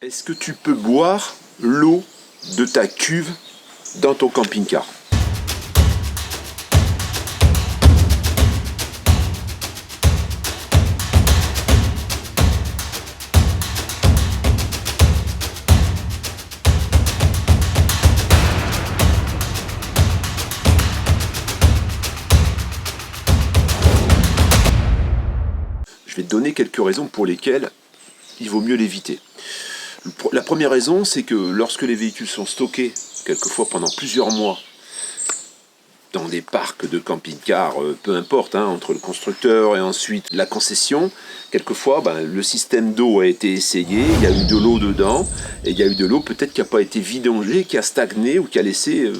Est-ce que tu peux boire l'eau de ta cuve dans ton camping-car? Je vais te donner quelques raisons pour lesquelles il vaut mieux l'éviter. La première raison, c'est que lorsque les véhicules sont stockés, quelquefois pendant plusieurs mois, dans des parcs de camping-car, peu importe, entre le constructeur et ensuite la concession, quelquefois le système d'eau a été essayé, il y a eu de l'eau dedans, et il y a eu de l'eau peut-être qui n'a pas été vidangée, qui a stagné ou qui a laissé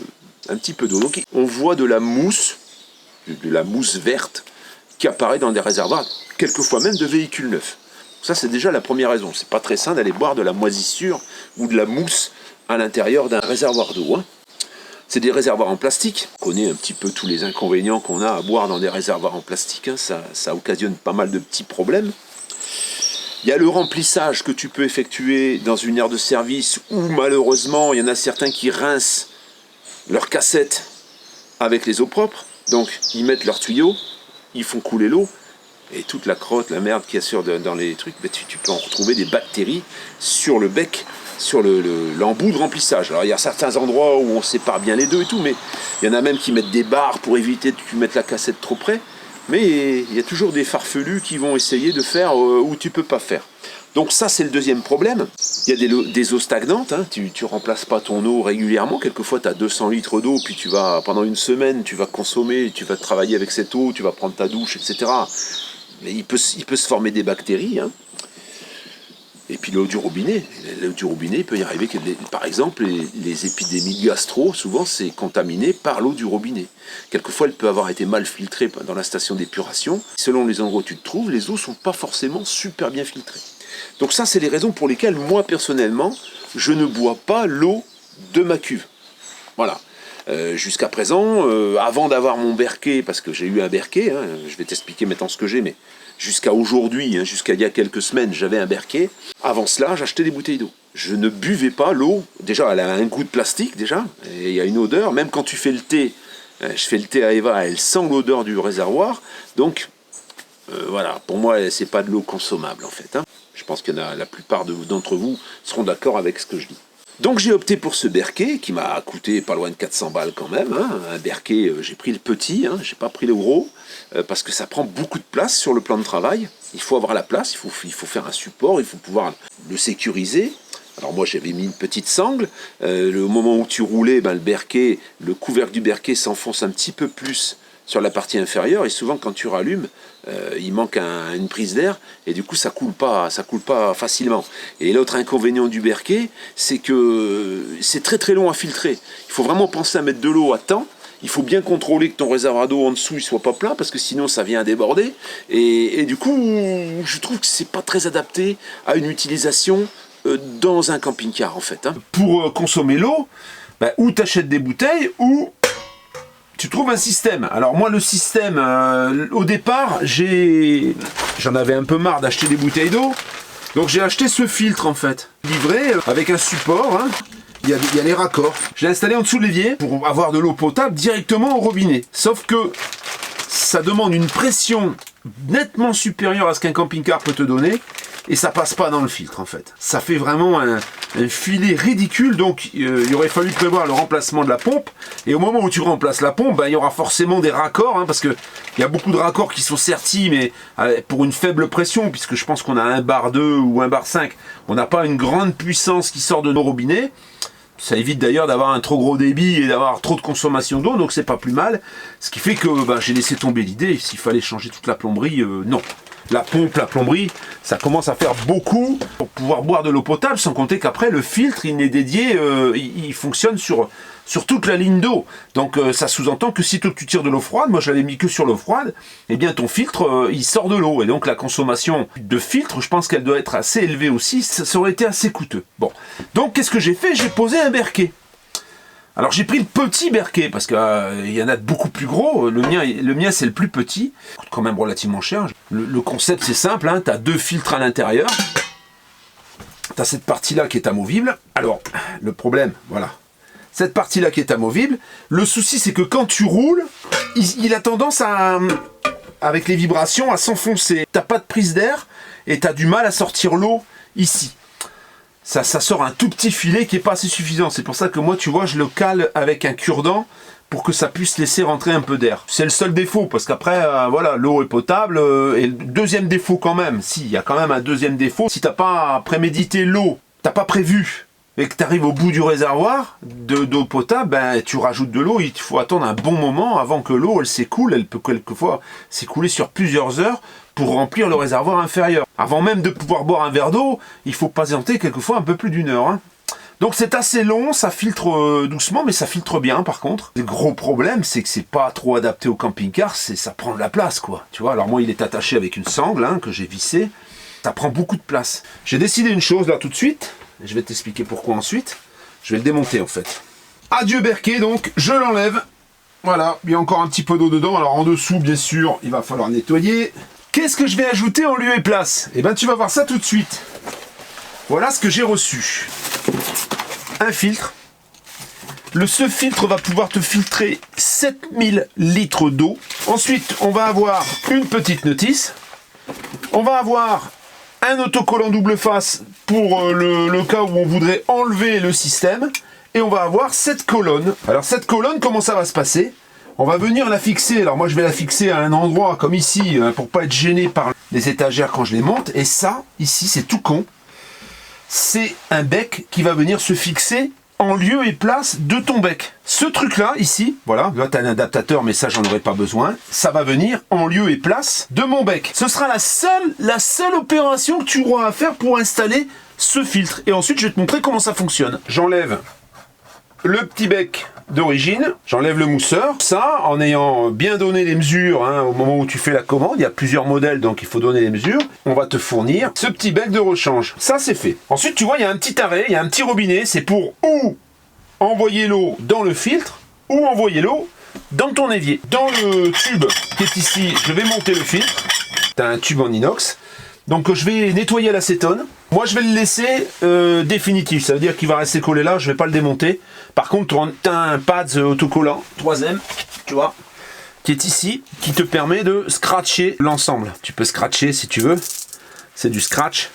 un petit peu d'eau. Donc on voit de la mousse verte, qui apparaît dans des réservoirs, quelquefois même de véhicules neufs. Ça, c'est déjà la première raison. C'est pas très sain d'aller boire de la moisissure ou de la mousse à l'intérieur d'un réservoir d'eau. C'est des réservoirs en plastique. On connaît un petit peu tous les inconvénients qu'on a à boire dans des réservoirs en plastique. Ça occasionne pas mal de petits problèmes. Il y a le remplissage que tu peux effectuer dans une aire de service où malheureusement, il y en a certains qui rincent leurs cassettes avec les eaux propres. Donc, ils mettent leurs tuyaux, ils font couler l'eau. Et toute la crotte, la merde qu'il y a dans les trucs, tu peux en retrouver des bactéries sur le bec, sur l'embout de remplissage. Alors il y a certains endroits où on sépare bien les deux et tout, mais il y en a même qui mettent des barres pour éviter que tu mettes la cassette trop près. Mais il y a toujours des farfelus qui vont essayer de faire où tu peux pas faire. Donc ça, c'est le deuxième problème. Il y a des eaux stagnantes, tu remplaces pas ton eau régulièrement. Quelquefois, tu as 200 litres d'eau, puis pendant une semaine, tu vas consommer, tu vas travailler avec cette eau, tu vas prendre ta douche, etc. Mais il peut se former des bactéries. Et puis l'eau du robinet. L'eau du robinet, il peut y arriver que, par exemple, les épidémies de gastro, souvent, c'est contaminé par l'eau du robinet. Quelquefois, elle peut avoir été mal filtrée dans la station d'épuration. Selon les endroits où tu te trouves, les eaux ne sont pas forcément super bien filtrées. Donc ça, c'est les raisons pour lesquelles, moi, personnellement, je ne bois pas l'eau de ma cuve. Voilà. Jusqu'à présent, avant d'avoir mon Berquet, parce que j'ai eu un Berquet, je vais t'expliquer maintenant ce que j'ai, mais jusqu'à aujourd'hui, jusqu'à il y a quelques semaines, j'avais un Berquet. Avant cela, j'achetais des bouteilles d'eau. Je ne buvais pas l'eau. Déjà, elle a un goût de plastique, déjà, et il y a une odeur. Même quand tu fais le thé, je fais le thé à Eva, elle sent l'odeur du réservoir. Donc, voilà, pour moi, c'est pas de l'eau consommable, en fait. Je pense que la plupart d'entre vous seront d'accord avec ce que je dis. Donc j'ai opté pour ce Berquet qui m'a coûté pas loin de 400 balles quand même. Un Berquet, j'ai pris le petit, j'ai pas pris le gros, parce que ça prend beaucoup de place sur le plan de travail. Il faut avoir la place, il faut faire un support, il faut pouvoir le sécuriser. Alors moi j'avais mis une petite sangle. Au moment où tu roulais, le Berquet, le couvercle du Berquet s'enfonce un petit peu plus sur la partie inférieure, et souvent quand tu rallumes, il manque une prise d'air, et du coup ça coule pas facilement. Et l'autre inconvénient du Berquet, c'est que c'est très très long à filtrer. Il faut vraiment penser à mettre de l'eau à temps. Il faut bien contrôler que ton réservoir d'eau en dessous il soit pas plein, parce que sinon ça vient à déborder. Et du coup, je trouve que c'est pas très adapté à une utilisation dans un camping-car en fait. Pour consommer l'eau, ou tu achètes des bouteilles, ou tu trouves un système. Alors moi le système, au départ, j'en avais un peu marre d'acheter des bouteilles d'eau, donc j'ai acheté ce filtre en fait, livré avec un support, il y a les raccords. Je l'ai installé en dessous de l'évier pour avoir de l'eau potable directement au robinet. Sauf que ça demande une pression nettement supérieure à ce qu'un camping-car peut te donner, et ça passe pas dans le filtre en fait. Ça fait vraiment un filet ridicule, donc il aurait fallu prévoir le remplacement de la pompe, et au moment où tu remplaces la pompe, il y aura forcément des raccords, parce que il y a beaucoup de raccords qui sont sertis, mais pour une faible pression, puisque je pense qu'on a un bar 2 ou un bar 5, on n'a pas une grande puissance qui sort de nos robinets. Ça évite d'ailleurs d'avoir un trop gros débit et d'avoir trop de consommation d'eau, donc c'est pas plus mal. Ce qui fait que j'ai laissé tomber l'idée. S'il fallait changer toute la plomberie, non. La pompe, la plomberie, ça commence à faire beaucoup pour pouvoir boire de l'eau potable, sans compter qu'après le filtre, il est dédié, il fonctionne sur toute la ligne d'eau. Donc ça sous-entend que si toi tu tires de l'eau froide, moi j'avais mis que sur l'eau froide, eh bien ton filtre, il sort de l'eau. Et donc la consommation de filtre, je pense qu'elle doit être assez élevée aussi, ça aurait été assez coûteux. Bon, donc qu'est-ce que j'ai fait? J'ai posé un Berquet. Alors j'ai pris le petit Berquet, parce qu'il y en a de beaucoup plus gros. Le mien c'est le plus petit, il coûte quand même relativement cher. Le concept c'est simple, tu as deux filtres à l'intérieur. tu as cette partie-là qui est amovible. Alors, le problème, voilà. Cette partie-là qui est amovible. Le souci, c'est que quand tu roules, il a tendance à, avec les vibrations, à s'enfoncer. T'as pas de prise d'air et tu as du mal à sortir l'eau ici. Ça sort un tout petit filet qui est pas assez suffisant. C'est pour ça que moi, tu vois, je le cale avec un cure-dent pour que ça puisse laisser rentrer un peu d'air. C'est le seul défaut, parce qu'après, voilà, l'eau est potable. Et le deuxième défaut quand même, si, il y a quand même un deuxième défaut. Si t'as pas prémédité l'eau, t'as pas prévu, et que tu arrives au bout du réservoir d'eau potable, ben, tu rajoutes de l'eau, il faut attendre un bon moment avant que l'eau elle s'écoule. Elle peut quelquefois s'écouler sur plusieurs heures pour remplir le réservoir inférieur. Avant même de pouvoir boire un verre d'eau, il faut patienter quelquefois un peu plus d'une heure. Hein. Donc c'est assez long, ça filtre doucement, mais ça filtre bien par contre. Le gros problème, c'est que c'est pas trop adapté au camping-car, ça prend de la place quoi. Tu vois, alors moi il est attaché avec une sangle hein, que j'ai vissée, ça prend beaucoup de place. J'ai décidé une chose là tout de suite, je vais t'expliquer pourquoi ensuite. Je vais le démonter en fait. Adieu Berquet donc, je l'enlève. Voilà, il y a encore un petit peu d'eau dedans, alors en dessous bien sûr, il va falloir nettoyer. Qu'est-ce que je vais ajouter en lieu et place? Eh ben tu vas voir ça tout de suite. Voilà ce que j'ai reçu. Un filtre. Ce filtre va pouvoir te filtrer 7000 litres d'eau. Ensuite, on va avoir une petite notice. On va avoir un autocollant double face pour le cas où on voudrait enlever le système. Et on va avoir cette colonne. Alors cette colonne, comment ça va se passer? On va venir la fixer. Alors moi, je vais la fixer à un endroit comme ici, pour pas être gêné par les étagères quand je les monte. Et ça, ici, c'est tout con. C'est un bec qui va venir se fixer en lieu et place de ton bec. Ce truc-là, ici, voilà, là tu as un adaptateur, mais ça, j'en aurais pas besoin. Ça va venir en lieu et place de mon bec. Ce sera la seule opération que tu auras à faire pour installer ce filtre. Et ensuite, je vais te montrer comment ça fonctionne. J'enlève le petit bec d'origine, j'enlève le mousseur, ça en ayant bien donné les mesures hein, au moment où tu fais la commande, il y a plusieurs modèles donc il faut donner les mesures, on va te fournir ce petit bec de rechange, ça c'est fait. Ensuite tu vois il y a un petit arrêt, il y a un petit robinet, c'est pour ou envoyer l'eau dans le filtre ou envoyer l'eau dans ton évier. Dans le tube qui est ici, je vais monter le filtre, tu as un tube en inox, donc je vais nettoyer l'acétone. Moi je vais le laisser définitif, ça veut dire qu'il va rester collé là, je vais pas le démonter. Par contre tu as un pads autocollant 3M, tu vois, qui est ici, qui te permet de scratcher l'ensemble. Tu peux scratcher si tu veux, c'est du scratch.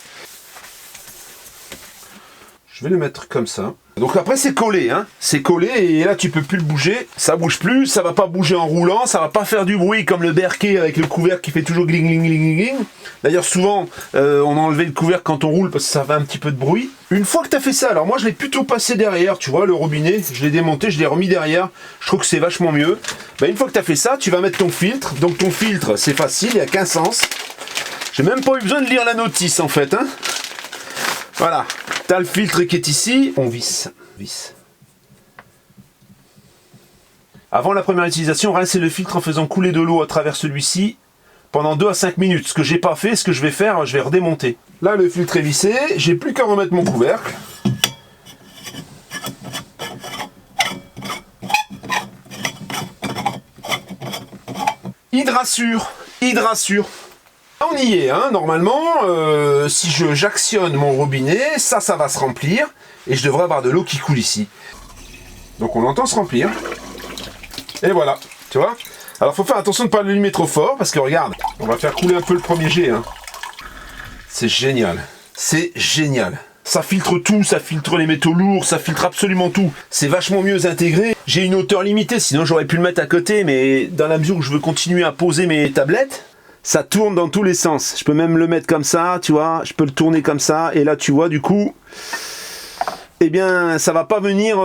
Je vais le mettre comme ça. Donc après c'est collé, hein. C'est collé et là tu peux plus le bouger, ça bouge plus, ça va pas bouger en roulant, ça va pas faire du bruit comme le Berquet avec le couvercle qui fait toujours gling gling gling gling. D'ailleurs souvent on a enlevé le couvercle quand on roule parce que ça fait un petit peu de bruit. Une fois que tu as fait ça, alors moi je l'ai plutôt passé derrière, tu vois le robinet, je l'ai démonté, je l'ai remis derrière, je trouve que c'est vachement mieux. Ben, une fois que tu as fait ça, tu vas mettre ton filtre, donc ton filtre c'est facile, il n'y a qu'un sens. J'ai même pas eu besoin de lire la notice en fait, hein. Voilà, tu as le filtre qui est ici, on visse. Avant la première utilisation, rincez le filtre en faisant couler de l'eau à travers celui-ci pendant 2 à 5 minutes. Ce que j'ai pas fait, ce que je vais faire, je vais redémonter. Là, le filtre est vissé, j'ai plus qu'à remettre mon couvercle. Hydrassure. On y est, hein, normalement, si j'actionne mon robinet, ça va se remplir, et je devrais avoir de l'eau qui coule ici. Donc on l'entend se remplir, et voilà, tu vois. Alors faut faire attention de ne pas l'allumer trop fort, parce que regarde, on va faire couler un peu le premier jet, hein. C'est génial, ça filtre tout, ça filtre les métaux lourds, ça filtre absolument tout. C'est vachement mieux intégré. J'ai une hauteur limitée, sinon j'aurais pu le mettre à côté, mais dans la mesure où je veux continuer à poser mes tablettes, ça tourne dans tous les sens. Je peux même le mettre comme ça, tu vois. Je peux le tourner comme ça. Et là, tu vois, du coup, eh bien, ça va pas venir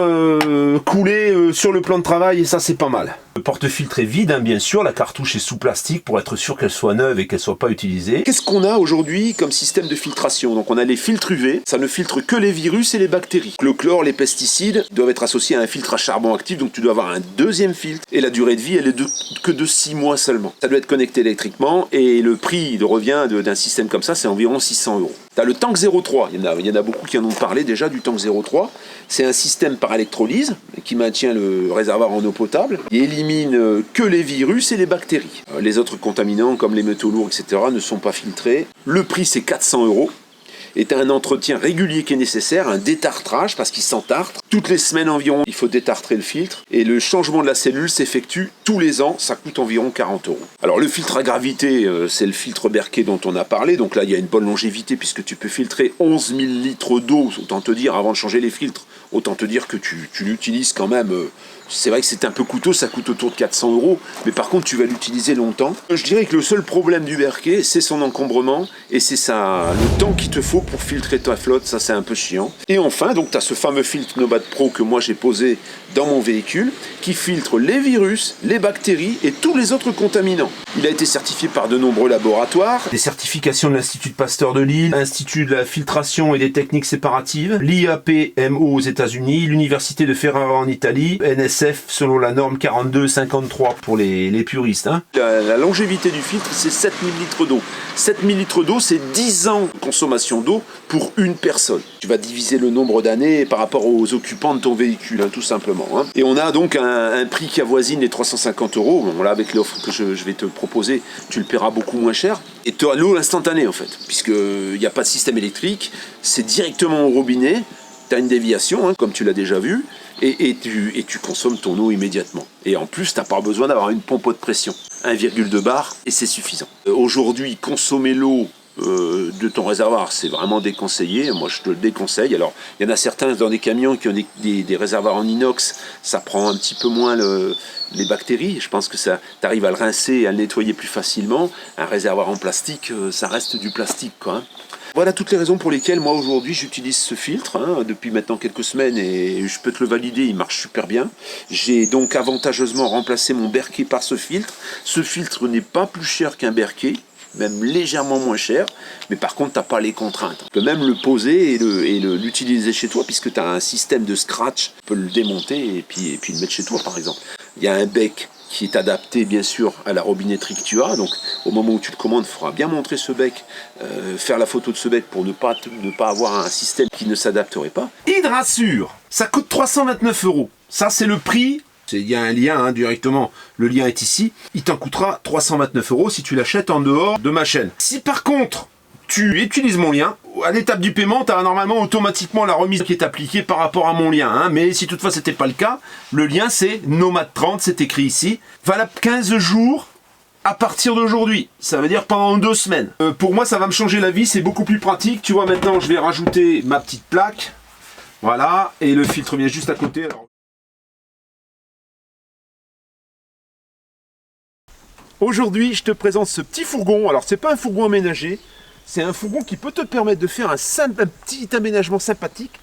couler sur le plan de travail. Et ça, c'est pas mal. Le porte-filtre est vide, hein, bien sûr. La cartouche est sous plastique pour être sûr qu'elle soit neuve et qu'elle soit pas utilisée. Qu'est-ce qu'on a aujourd'hui comme système de filtration? Donc, on a les filtres UV. Ça ne filtre que les virus et les bactéries. Le chlore, les pesticides doivent être associés à un filtre à charbon actif. Donc, tu dois avoir un deuxième filtre. Et la durée de vie, elle est que de 6 mois seulement. Ça doit être connecté électriquement. Et le prix de revient d'un système comme ça, c'est environ 600 €. Tu as le tank 03. Il y en a beaucoup qui en ont parlé déjà du tank 03. C'est un système par électrolyse qui maintient le réservoir en eau potable et élimine que les virus et les bactéries. Les autres contaminants comme les métaux lourds, etc. ne sont pas filtrés. Le prix c'est 400 €. Et tu as un entretien régulier qui est nécessaire, un détartrage parce qu'il s'entartre. Toutes les semaines environ, il faut détartrer le filtre. Et le changement de la cellule s'effectue tous les ans, ça coûte environ 40 €. Alors le filtre à gravité, c'est le filtre Berquet dont on a parlé. Donc là, il y a une bonne longévité puisque tu peux filtrer 11 000 litres d'eau, autant te dire, avant de changer les filtres. Autant te dire que tu l'utilises quand même. C'est vrai que c'est un peu coûteux, ça coûte autour de 400 €, mais par contre tu vas l'utiliser longtemps. Je dirais que le seul problème du Berquet, c'est son encombrement et c'est le temps qu'il te faut pour filtrer ta flotte, ça c'est un peu chiant. Et enfin, donc tu as ce fameux filtre Nomad Pro que moi j'ai posé dans mon véhicule, qui filtre les virus, les bactéries et tous les autres contaminants. Il a été certifié par de nombreux laboratoires. Des certifications de l'Institut Pasteur de Lille, l'Institut de la filtration et des techniques séparatives, l'IAPMO aux États-Unis, l'Université de Ferrara en Italie, NSF selon la norme 4253 pour les puristes. Hein. La longévité du filtre, c'est 7000 litres d'eau. 7000 litres d'eau, c'est 10 ans de consommation d'eau pour une personne. Tu vas diviser le nombre d'années par rapport aux occupants de ton véhicule, hein, tout simplement. Hein. Et on a donc un prix qui avoisine les 350 €. Bon, là, avec l'offre que je vais te proposer, tu le paieras beaucoup moins cher. Et tu as l'eau instantanée, en fait, puisqu'il n'y a pas de système électrique. C'est directement au robinet. Tu as une déviation, hein, comme tu l'as déjà vu, et tu consommes ton eau immédiatement. Et en plus, tu n'as pas besoin d'avoir une pompe haute pression. 1,2 bar, et c'est suffisant. Aujourd'hui, consommer l'eau de ton réservoir, c'est vraiment déconseillé. Moi, je te le déconseille. Alors, il y en a certains dans des camions qui ont des réservoirs en inox, ça prend un petit peu moins les bactéries. Je pense que tu arrives à le rincer et à le nettoyer plus facilement. Un réservoir en plastique, ça reste du plastique, quoi. Hein. Voilà toutes les raisons pour lesquelles moi aujourd'hui j'utilise ce filtre, hein, depuis maintenant quelques semaines, et je peux te le valider, il marche super bien. J'ai donc avantageusement remplacé mon Berquet par ce filtre. Ce filtre n'est pas plus cher qu'un Berquet, même légèrement moins cher, mais par contre tu n'as pas les contraintes. Tu peux même le poser et l'utiliser chez toi, puisque tu as un système de scratch, tu peux le démonter et puis le mettre chez toi par exemple. Il y a un bec qui est adapté bien sûr à la robinetterie que tu as, donc au moment où tu le commandes, il faudra bien montrer ce bec, faire la photo de ce bec pour ne pas avoir un système qui ne s'adapterait pas. Hydrassure, ça coûte 329 €, ça c'est le prix. Il y a un lien, hein, directement, le lien est ici, il t'en coûtera 329 € si tu l'achètes en dehors de ma chaîne. Si par contre, tu utilises mon lien, à l'étape du paiement, tu as normalement automatiquement la remise qui est appliquée par rapport à mon lien. Hein, mais si toutefois c'était pas le cas, le lien c'est Nomad30, c'est écrit ici, valable 15 jours à partir d'aujourd'hui. Ça veut dire pendant 2 semaines. Pour moi, ça va me changer la vie, c'est beaucoup plus pratique. Tu vois, maintenant, je vais rajouter ma petite plaque. Voilà, et le filtre vient juste à côté. Alors, aujourd'hui, je te présente ce petit fourgon. Alors, c'est pas un fourgon aménagé, c'est un fourgon qui peut te permettre de faire un petit aménagement sympathique.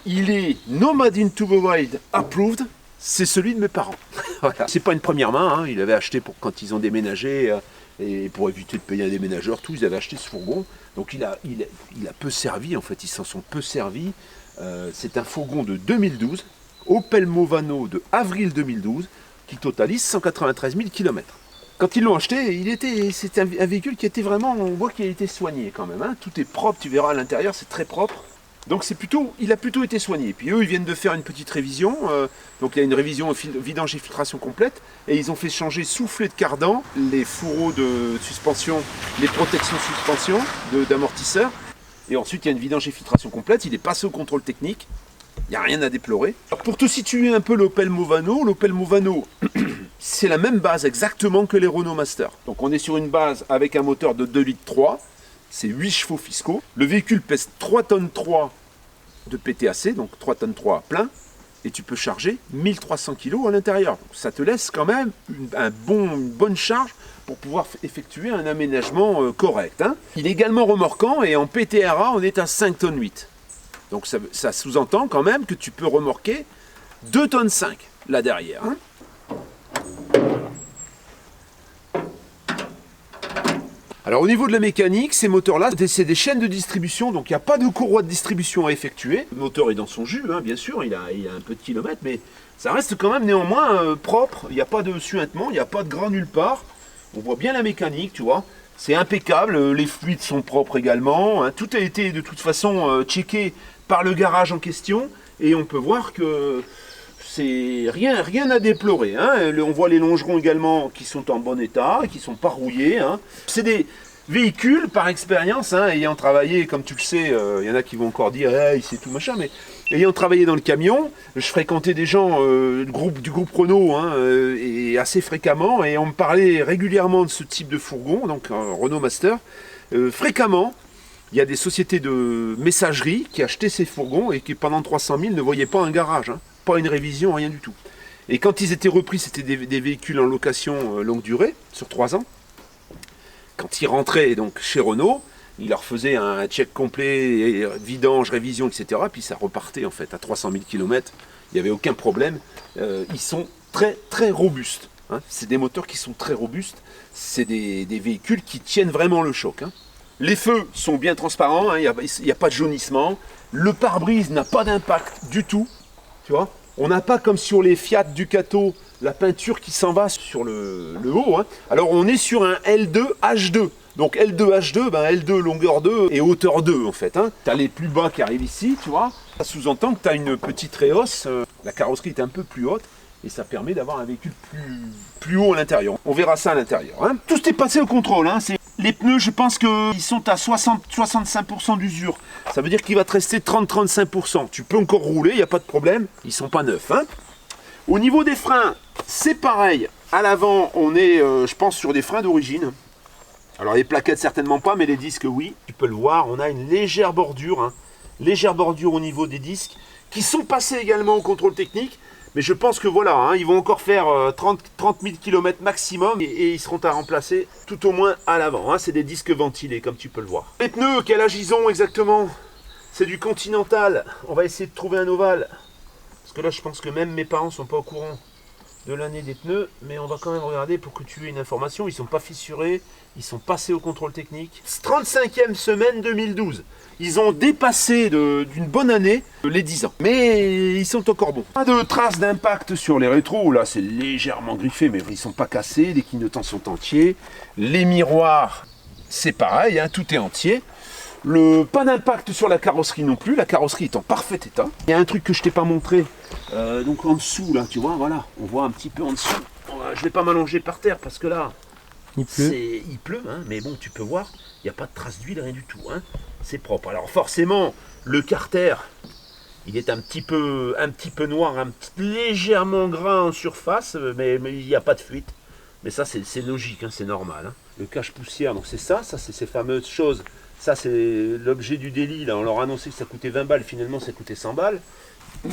Il est Nomad Into the Wild Approved. C'est celui de mes parents. Voilà. C'est pas une première main, hein. Ils l'avaient acheté pour quand ils ont déménagé et pour éviter de payer un déménageur, tout, ils avaient acheté ce fourgon. Donc il a peu servi, en fait, ils s'en sont peu servis. C'est un fourgon de 2012, Opel Movano de avril 2012, qui totalise 193 000 km. Quand ils l'ont acheté, c'était un véhicule qui était vraiment, on voit qu'il a été soigné quand même. Hein. Tout est propre, tu verras à l'intérieur, c'est très propre. Donc il a plutôt été soigné. Puis eux, ils viennent de faire une petite révision. Donc il y a une révision vidange et filtration complète. Et ils ont fait changer soufflet de cardan, les fourreaux de suspension, les protections suspension d'amortisseurs. Et ensuite, il y a une vidange et filtration complète. Il est passé au contrôle technique. Il n'y a rien à déplorer. Alors, pour te situer un peu l'Opel Movano, c'est la même base exactement que les Renault Master. Donc on est sur une base avec un moteur de 2,3 litres. C'est 8 chevaux fiscaux. Le véhicule pèse 3,3 tonnes de PTAC, donc 3,3 tonnes plein. Et tu peux charger 1300 kg à l'intérieur. Ça te laisse quand même une bonne charge pour pouvoir effectuer un aménagement correct. Hein. Il est également remorquant et en PTRA, on est à 5,8 tonnes. Donc ça sous-entend quand même que tu peux remorquer 2,5 tonnes là derrière. Hein. Alors au niveau de la mécanique, ces moteurs-là, c'est des chaînes de distribution, donc il n'y a pas de courroie de distribution à effectuer. Le moteur est dans son jus, hein, bien sûr, il a un peu de kilomètres, mais ça reste quand même néanmoins propre. Il n'y a pas de suintement, il n'y a pas de gras nulle part. On voit bien la mécanique, tu vois. C'est impeccable, les fluides sont propres également. Hein. Tout a été de toute façon checké par le garage en question, et on peut voir que c'est rien à déplorer. Hein. On voit les longerons également qui sont en bon état, qui ne sont pas rouillés. Hein. véhicule, par expérience, hein, ayant travaillé, comme tu le sais, il y en a qui vont encore dire hey, c'est tout machin, mais ayant travaillé dans le camion, je fréquentais des gens du groupe Renault hein, et assez fréquemment, et on me parlait régulièrement de ce type de fourgon, donc Renault Master. Fréquemment, il y a des sociétés de messagerie qui achetaient ces fourgons et qui pendant 300 000 ne voyaient pas un garage, hein, pas une révision, rien du tout. Et quand ils étaient repris, c'était des véhicules en location longue durée, sur 3 ans. Quand ils rentraient donc chez Renault, ils leur faisaient un check complet, vidange, révision, etc. Puis ça repartait en fait à 300 000 km. Il n'y avait aucun problème. Ils sont très très robustes. Hein. C'est des moteurs qui sont très robustes. C'est des véhicules qui tiennent vraiment le choc. Hein. Les feux sont bien transparents, hein. Il n'y a pas de jaunissement. Le pare-brise n'a pas d'impact du tout. Tu vois, on n'a pas comme sur les Fiat Ducato la peinture qui s'en va sur le haut. Hein. Alors on est sur un L2H2. Donc L2H2, ben L2 longueur 2 et hauteur 2 en fait. Hein. Tu as les plus bas qui arrivent ici, tu vois. Ça sous-entend que tu as une petite réhausse. La carrosserie est un peu plus haute et ça permet d'avoir un véhicule plus haut à l'intérieur. On verra ça à l'intérieur. Hein. Tout est passé au contrôle. Hein. Les pneus, je pense qu'ils sont à 60-65% d'usure. Ça veut dire qu'il va te rester 30-35%. Tu peux encore rouler, il n'y a pas de problème. Ils ne sont pas neufs. Hein. Au niveau des freins, c'est pareil. À l'avant, on est, je pense, sur des freins d'origine. Alors les plaquettes, certainement pas, mais les disques, oui. Tu peux le voir, on a une légère bordure. Hein. Légère bordure au niveau des disques, qui sont passés également au contrôle technique. Mais je pense que voilà, hein, ils vont encore faire 30 000 km maximum et ils seront à remplacer tout au moins à l'avant. Hein. C'est des disques ventilés, comme tu peux le voir. Les pneus, quel âge ils ont exactement? C'est du Continental. On va essayer de trouver un ovale. Parce que là, je pense que même mes parents ne sont pas au courant de l'année des pneus. Mais on va quand même regarder pour que tu aies une information. Ils ne sont pas fissurés. Ils sont passés au contrôle technique. 35e semaine 2012. Ils ont dépassé d'une bonne année les 10 ans. Mais ils sont encore bons. Pas de traces d'impact sur les rétros. Là, c'est légèrement griffé, mais ils ne sont pas cassés. Les clignotants sont entiers. Les miroirs, c'est pareil. Hein, tout est entier. Pas d'impact sur la carrosserie non plus. La carrosserie est en parfait état. Il y a un truc que je ne t'ai pas montré. Donc en dessous, là, tu vois, voilà. On voit un petit peu en dessous. Je ne vais pas m'allonger par terre parce que là, il pleut, hein, mais bon, tu peux voir, il n'y a pas de trace d'huile, rien du tout. Hein. C'est propre. Alors forcément, le carter, il est un petit peu noir, légèrement gras en surface, mais il n'y a pas de fuite. Mais ça, c'est logique, hein, c'est normal. Hein. Le cache-poussière, donc c'est ça, c'est ces fameuses choses. Ça, c'est l'objet du délit. Là. On leur a annoncé que ça coûtait 20 balles, finalement, ça coûtait 100 balles.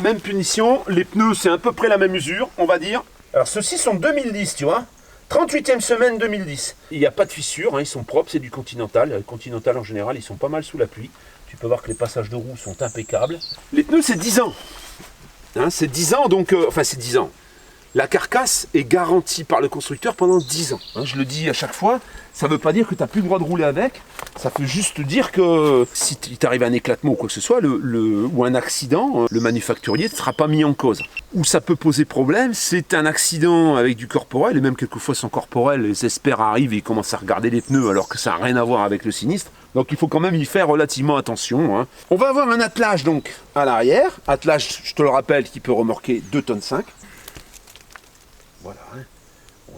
Même punition, les pneus, c'est à peu près la même usure, on va dire. Alors ceux-ci sont 2010, tu vois. 38e semaine 2010. Il n'y a pas de fissure, hein, ils sont propres, c'est du Continental. Le Continental en général, ils sont pas mal sous la pluie. Tu peux voir que les passages de roues sont impeccables. Les pneus, c'est 10 ans. Hein, c'est 10 ans, donc... enfin, c'est 10 ans. La carcasse est garantie par le constructeur pendant 10 ans. Hein, je le dis à chaque fois, ça ne veut pas dire que tu n'as plus le droit de rouler avec. Ça veut juste dire que si il t'arrive un éclatement ou quoi que ce soit, ou un accident, le manufacturier ne sera pas mis en cause. Où ça peut poser problème, c'est un accident avec du corporel, et même quelquefois sans corporel, les experts arrivent et ils commencent à regarder les pneus alors que ça n'a rien à voir avec le sinistre. Donc il faut quand même y faire relativement attention. Hein. On va avoir un attelage donc à l'arrière. Attelage, je te le rappelle, qui peut remorquer 2,5 tonnes. Voilà, hein.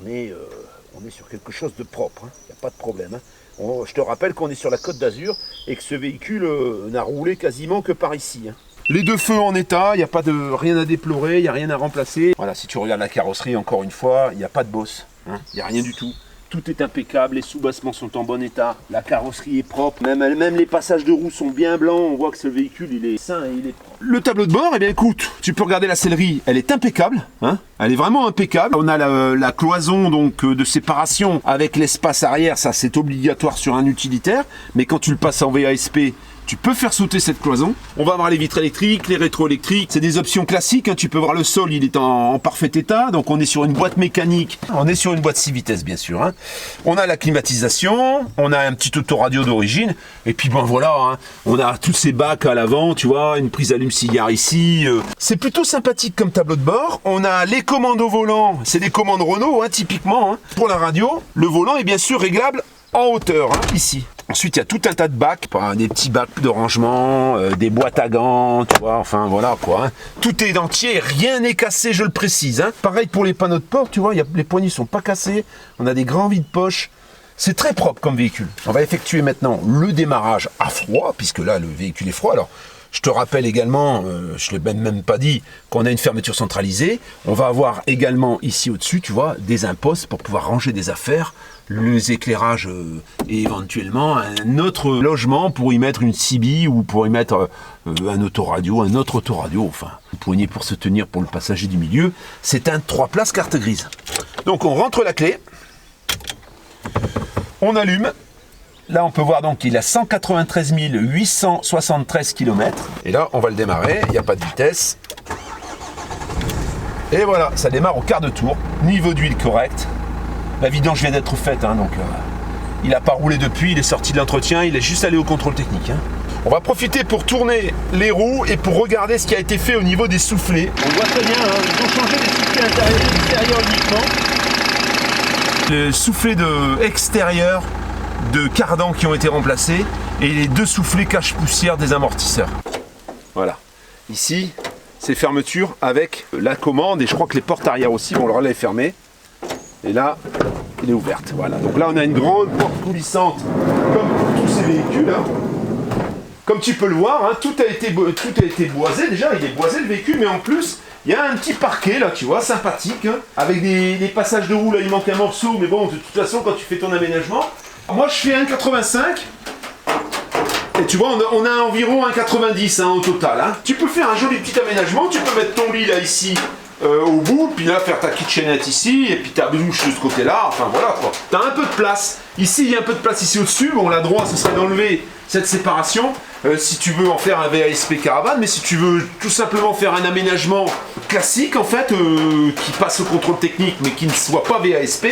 On est sur quelque chose de propre, il n'y a pas de problème. Hein. Je te rappelle qu'on est sur la Côte d'Azur et que ce véhicule n'a roulé quasiment que par ici. Hein. Les deux feux en état, il n'y a pas rien à déplorer, il n'y a rien à remplacer. Voilà, si tu regardes la carrosserie encore une fois, il n'y a pas de bosse, hein. Il n'y a rien du tout. Tout est impeccable, les sous-bassements sont en bon état, la carrosserie est propre, même les passages de roues sont bien blancs, on voit que ce véhicule il est sain et il est propre. Le tableau de bord, eh bien écoute, tu peux regarder la sellerie, elle est impeccable, hein, elle est vraiment impeccable. On a la cloison donc de séparation avec l'espace arrière, ça c'est obligatoire sur un utilitaire, mais quand tu le passes en VASP, tu peux faire sauter cette cloison. On va avoir les vitres électriques, les rétroélectriques. C'est des options classiques. Hein. Tu peux voir le sol, il est en parfait état. Donc on est sur une boîte mécanique. On est sur une boîte 6 vitesses, bien sûr. Hein. On a la climatisation. On a un petit autoradio d'origine. Et puis ben voilà, hein. On a tous ces bacs à l'avant, tu vois, une prise allume-cigare ici. C'est plutôt sympathique comme tableau de bord. On a les commandes au volant. C'est des commandes Renault, hein, typiquement. Hein. Pour la radio, le volant est bien sûr réglable en hauteur, hein, ici. Ensuite, il y a tout un tas de bacs, des petits bacs de rangement, des boîtes à gants, tu vois, enfin voilà quoi. Hein. Tout est entier, rien n'est cassé, je le précise. Hein. Pareil pour les panneaux de porte, tu vois, les poignées sont pas cassées. On a des grands vides-poches. C'est très propre comme véhicule. On va effectuer maintenant le démarrage à froid, puisque là, le véhicule est froid. Alors, je te rappelle également, je ne l'ai même pas dit, qu'on a une fermeture centralisée. On va avoir également ici au-dessus, tu vois, des impostes pour pouvoir ranger des affaires, les éclairages et éventuellement un autre logement pour y mettre une CB ou pour y mettre un autoradio, un autre autoradio, enfin, une poignée pour se tenir pour le passager du milieu. C'est un 3 places carte grise. Donc on rentre la clé, on allume. Là, on peut voir donc qu'il a 193 873 km. Et là, on va le démarrer. Il n'y a pas de vitesse. Et voilà, ça démarre au quart de tour. Niveau d'huile correct. La vidange vient d'être faite, hein, donc il n'a pas roulé depuis. Il est sorti de l'entretien. Il est juste allé au contrôle technique. Hein. On va profiter pour tourner les roues et pour regarder ce qui a été fait au niveau des soufflets. On voit très bien, hein, ils ont changé les soufflets intérieurs et extérieurs uniquement. Le soufflet extérieur de cardan qui ont été remplacés et les 2 soufflets cache-poussière des amortisseurs. Voilà. Ici, c'est fermeture avec la commande et je crois que les portes arrière aussi, bon, le relais est fermé. Et là, il est ouverte. Voilà. Donc là, on a une grande porte coulissante comme pour tous ces véhicules. Hein. Comme tu peux le voir, hein, tout a été boisé. Déjà, il est boisé le véhicule, mais en plus, il y a un petit parquet là, tu vois, sympathique, hein, avec des passages de roue. Là, il manque un morceau, mais bon, de toute façon, quand tu fais ton aménagement. Moi je fais 1,85 et tu vois on a environ 1,90 hein, au total. Hein. Tu peux faire un joli petit aménagement, tu peux mettre ton lit là ici au bout, puis là faire ta kitchenette ici, et puis ta douche de ce côté-là, enfin voilà quoi. T'as un peu de place. Ici il y a un peu de place ici au-dessus, bon la droite ce serait d'enlever cette séparation si tu veux en faire un VASP caravane, mais si tu veux tout simplement faire un aménagement classique en fait, qui passe au contrôle technique mais qui ne soit pas VASP,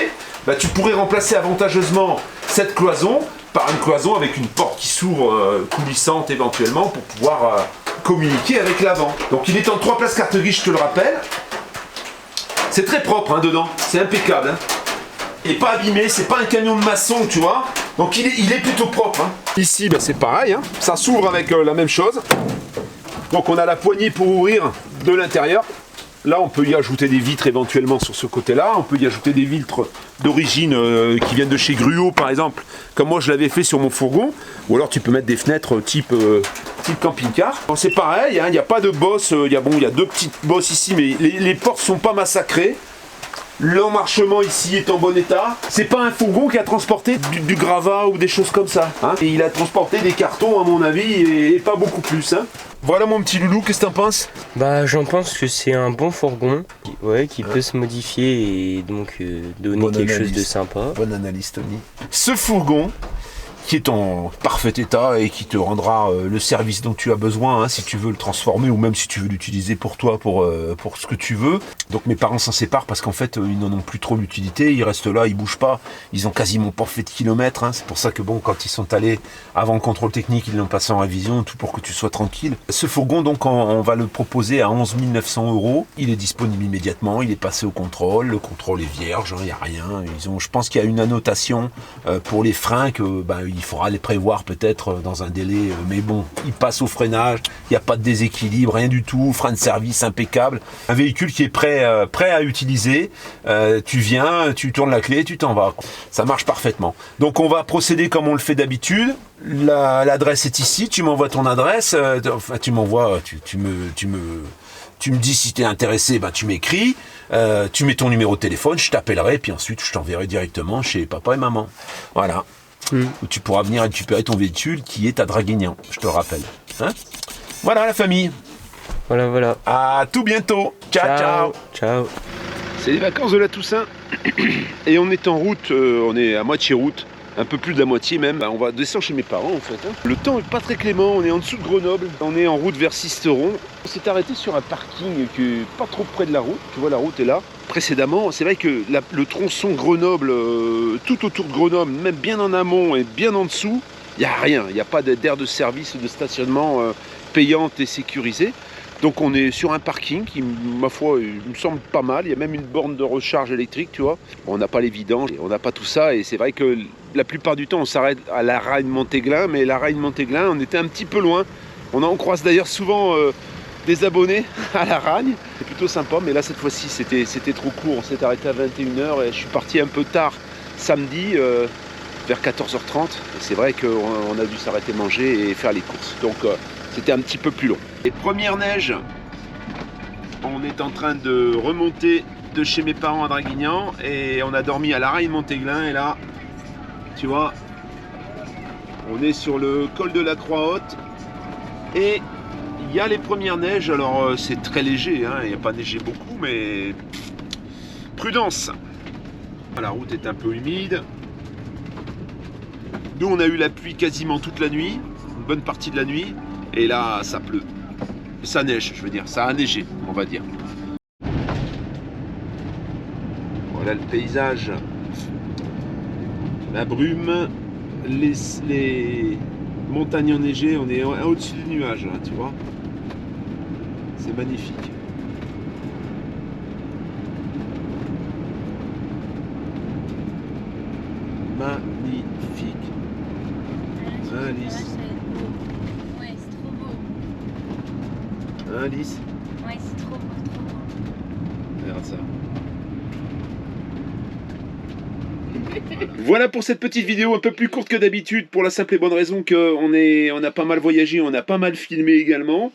bah, tu pourrais remplacer avantageusement cette cloison par une cloison avec une porte qui s'ouvre coulissante éventuellement pour pouvoir communiquer avec l'avant. Donc il est en 3 places carte grise, je te le rappelle. C'est très propre hein, dedans, c'est impeccable. Hein. Il n'est pas abîmé, c'est pas un camion de maçon, tu vois. Donc il est plutôt propre. Hein. Ici, bah, c'est pareil, hein. Ça s'ouvre avec la même chose. Donc on a la poignée pour ouvrir de l'intérieur. Là, on peut y ajouter des vitres éventuellement sur ce côté-là. On peut y ajouter des vitres d'origine qui viennent de chez Gruau, par exemple, comme moi je l'avais fait sur mon fourgon. Ou alors tu peux mettre des fenêtres type camping-car. C'est pareil, hein, il n'y a pas de bosse. Il y a 2 petites bosses ici, mais les portes sont pas massacrées. L'emmarchement ici est en bon état. C'est pas un fourgon qui a transporté du gravat ou des choses comme ça. Hein. Et il a transporté des cartons, à mon avis, et pas beaucoup plus. Hein. Voilà mon petit loulou, qu'est-ce que t'en penses? Bah j'en pense que c'est un bon fourgon, qui peut se modifier et donc donner quelque chose de sympa. Bonne analyse Tony. Ce fourgon, qui est en parfait état et qui te rendra le service dont tu as besoin, hein, si tu veux le transformer ou même si tu veux l'utiliser pour toi, pour ce que tu veux. Donc mes parents s'en séparent parce qu'en fait ils n'en ont plus trop l'utilité, ils restent là, ils bougent pas, ils ont quasiment pas fait de kilomètres, hein. C'est pour ça que bon, quand ils sont allés avant le contrôle technique, ils l'ont passé en révision, tout pour que tu sois tranquille. Ce fourgon donc on va le proposer à 11 900 €, il est disponible immédiatement, il est passé au contrôle, le contrôle est vierge, il n'y a rien, je pense qu'il y a une annotation pour les freins que il faudra les prévoir peut-être dans un délai, mais bon, il passe au freinage, il n'y a pas de déséquilibre, rien du tout, frein de service impeccable, un véhicule qui est prêt à utiliser, tu viens, tu tournes la clé, tu t'en vas, ça marche parfaitement. Donc on va procéder comme on le fait d'habitude, l'adresse est ici, tu m'envoies ton adresse, tu m'envoies, tu me dis si tu es intéressé, tu m'écris, tu mets ton numéro de téléphone, je t'appellerai, puis ensuite je t'enverrai directement chez papa et maman. Voilà. Où tu pourras venir récupérer ton véhicule qui est à Draguignan, je te rappelle. Hein, voilà la famille. Voilà. À tout bientôt. Ciao. C'est les vacances de la Toussaint et on est en route, on est à moitié route. Un peu plus de la moitié même, on va descendre chez mes parents en fait. Hein. Le temps est pas très clément, on est en dessous de Grenoble, on est en route vers Sisteron. On s'est arrêté sur un parking qui est pas trop près de la route, tu vois la route est là. Précédemment, c'est vrai que le tronçon Grenoble, tout autour de Grenoble, même bien en amont et bien en dessous, il n'y a rien, il n'y a pas d'aire de service, de stationnement payante et sécurisée. Donc on est sur un parking qui, ma foi, me semble pas mal. Il y a même une borne de recharge électrique, tu vois. On n'a pas les vidanges, on n'a pas tout ça. Et c'est vrai que la plupart du temps, on s'arrête à la Ragne-Montéglin. Mais la Ragne-Montéglin, on était un petit peu loin. On croise d'ailleurs souvent des abonnés à la Ragne. C'est plutôt sympa. Mais là, cette fois-ci, c'était trop court. On s'est arrêté à 21 h et je suis parti un peu tard samedi. vers 14h30. Et c'est vrai qu'on a dû s'arrêter manger et faire les courses. Donc c'était un petit peu plus long. Les premières neiges, on est en train de remonter de chez mes parents à Draguignan et on a dormi à l'Araille Montéglin et là, tu vois, on est sur le col de la Croix-Haute et il y a les premières neiges. Alors c'est très léger, hein, il n'y a pas neigé beaucoup, mais prudence. La route est un peu humide. Nous on a eu la pluie quasiment toute la nuit, une bonne partie de la nuit, et là ça pleut. Ça neige, je veux dire, ça a neigé, on va dire. Voilà le paysage. La brume, les montagnes enneigées, on est au-dessus du nuage, là, tu vois. C'est magnifique. Magnifique. Hein, Alice? Ouais, c'est trop beau. Hein, Alice? Ouais, c'est trop beau, trop beau. Regarde ça. Voilà pour cette petite vidéo un peu plus courte que d'habitude, pour la simple et bonne raison qu'on a pas mal voyagé, on a pas mal filmé également.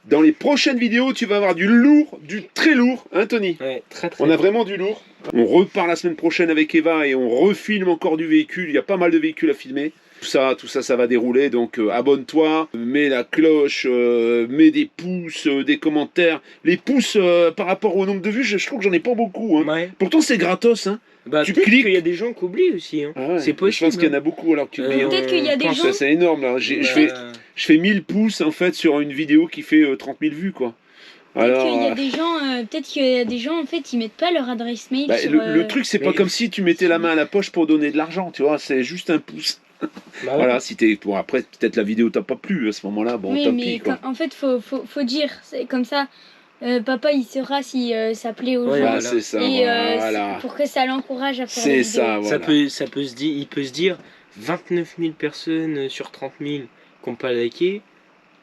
Dans les prochaines vidéos, tu vas avoir du lourd, du très lourd, hein Tony? Ouais, très très On a vraiment du lourd. On repart la semaine prochaine avec Eva et on refilme encore du véhicule. Il y a pas mal de véhicules à filmer. Tout ça, ça va dérouler. Donc abonne-toi, mets la cloche, mets des pouces, des commentaires. Les pouces par rapport au nombre de vues, je trouve que j'en ai pas beaucoup. Hein. Ouais. Pourtant c'est gratos. Hein. Bah, Tu peut-être cliques. qu'il y a des gens qui oublient aussi. Hein. Ah ouais, C'est possible. je pense qu'il y en a beaucoup alors que tu oublies. Peut-être qu'il y a des gens- C'est énorme là. Je fais 1000 pouces en fait sur une vidéo qui fait 30 000 vues quoi. Peut-être Alors, qu'il y a des gens, peut-être qu'il y a des gens en fait, ils mettent pas leur adresse mail bah, sur. le truc c'est pas mais- comme si tu mettais la main à la poche pour donner de l'argent, tu vois, c'est juste un pouce. Bah ouais. Voilà, si t'es bon, après peut-être la vidéo t'a pas plu à ce moment-là, bon Oui, tant mais pis quoi. en fait, faut dire, c'est comme ça. Papa, il saura si ça plaît aux Ouais, gens. Ah, voilà. c'est ça, Et voilà. pour que ça l'encourage à faire C'est des ça, vidéos. voilà. Ça peut se dire, il peut se dire 29 000 personnes sur 30 000 qui n'ont pas liké.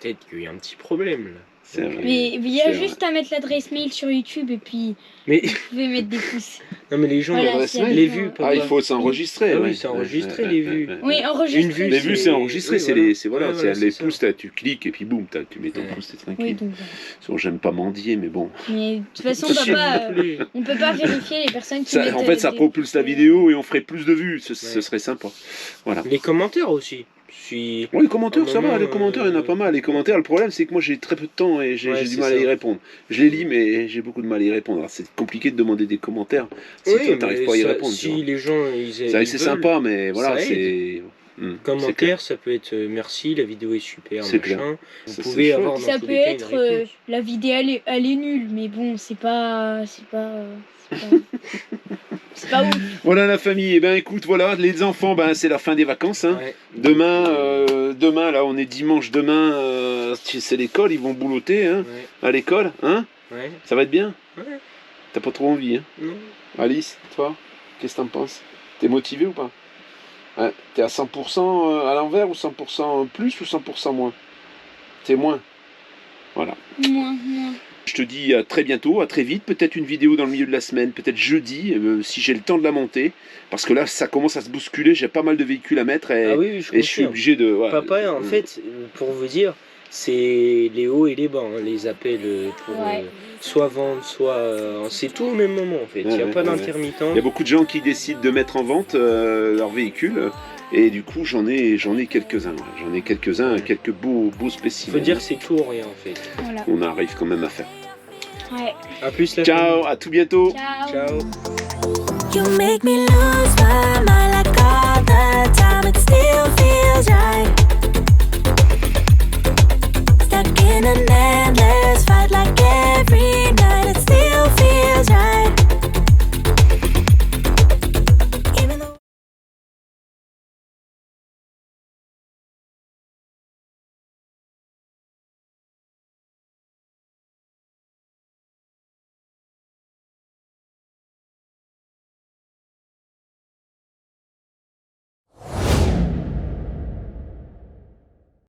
Peut-être qu'il y a un petit problème là. C'est vrai. Mais il y a C'est juste à mettre l'adresse mail sur YouTube et puis Mais vous pouvez mettre des pouces. non, mais les gens, Voilà, l'adresse c'est mail. les pour- vues, Ah, il papa. faut s'enregistrer. Ah oui, ouais. c'est enregistré, Ouais, les ouais, vues. ouais, ouais. Oui, enregistré. Une vue, Les vues c'est enregistré, oui, c'est voilà. c'est voilà, Ouais, c'est voilà, les c'est ça. pouces, tu cliques et puis boum, tu mets ton Ouais. pouce, t'es Oui, tranquille. donc voilà. Sinon j'aime pas mendier, mais bon. Mais de toute façon, S'il papa, vous plaît. on peut pas vérifier les personnes qui Ça, mettent. en fait, ça des- propulse la vidéo et on ferait plus de vues, ce serait sympa. Voilà. Les commentaires aussi. Si... Oui, les commentaires, À un ça va, moment, les commentaires, il y en a pas mal. Les commentaires, le problème, c'est que moi, j'ai très peu de temps et j'ai Ouais, du c'est mal à y ça. répondre. Je les lis, mais j'ai beaucoup de mal à y répondre. Alors, c'est compliqué de demander des commentaires si toi, t'arrives mais pas à y ça- répondre. tu si vois. les gens ils C'est vrai que c'est veulent, sympa, mais voilà, ça c'est. C'est clair. Commentaire, ça peut être merci, la vidéo est super, C'est machin. clair. Vous Ça, pouvez c'est avoir Ça dans tous peut les cas une être réponse. la vidéo elle est nulle, mais bon, c'est pas c'est pas ouf. Voilà la famille, et ben écoute, voilà, les enfants, ben c'est la fin des vacances. Hein. Ouais. Demain, là, on est dimanche, demain, c'est l'école, ils vont boulotter hein, Ouais. à l'école. Hein. Ouais. Ça va être bien. Ouais. T'as pas trop envie, hein. Non. Alice, toi, qu'est-ce que t'en penses? T'es motivé ou pas? Ouais, t'es à 100% à l'envers ou 100% plus ou 100% moins? T'es moins. Voilà. Moins. Je te dis à très bientôt, à très vite, peut-être une vidéo dans le milieu de la semaine, peut-être jeudi, si j'ai le temps de la monter, parce que là ça commence à se bousculer, j'ai pas mal de véhicules à mettre et, Ah oui, je et je suis confirme. obligé de... voilà. Papa, en fait, pour vous dire, c'est les hauts et les bas, hein, les appels pour Ouais. soit vendre, soit... c'est tout au même moment en fait, il n'y a Ouais, pas ouais, d'intermittent. Il y a beaucoup de gens qui décident de mettre en vente leur véhicule, et du coup j'en ai quelques-uns, là. J'en ai quelques-uns, quelques beaux Il spécimens. faut dire que c'est tout ou rien en fait. Voilà. On arrive quand même à faire. Ouais. A plus la Ciao, à tout bientôt. Ciao. Ciao. You make me lose my mind like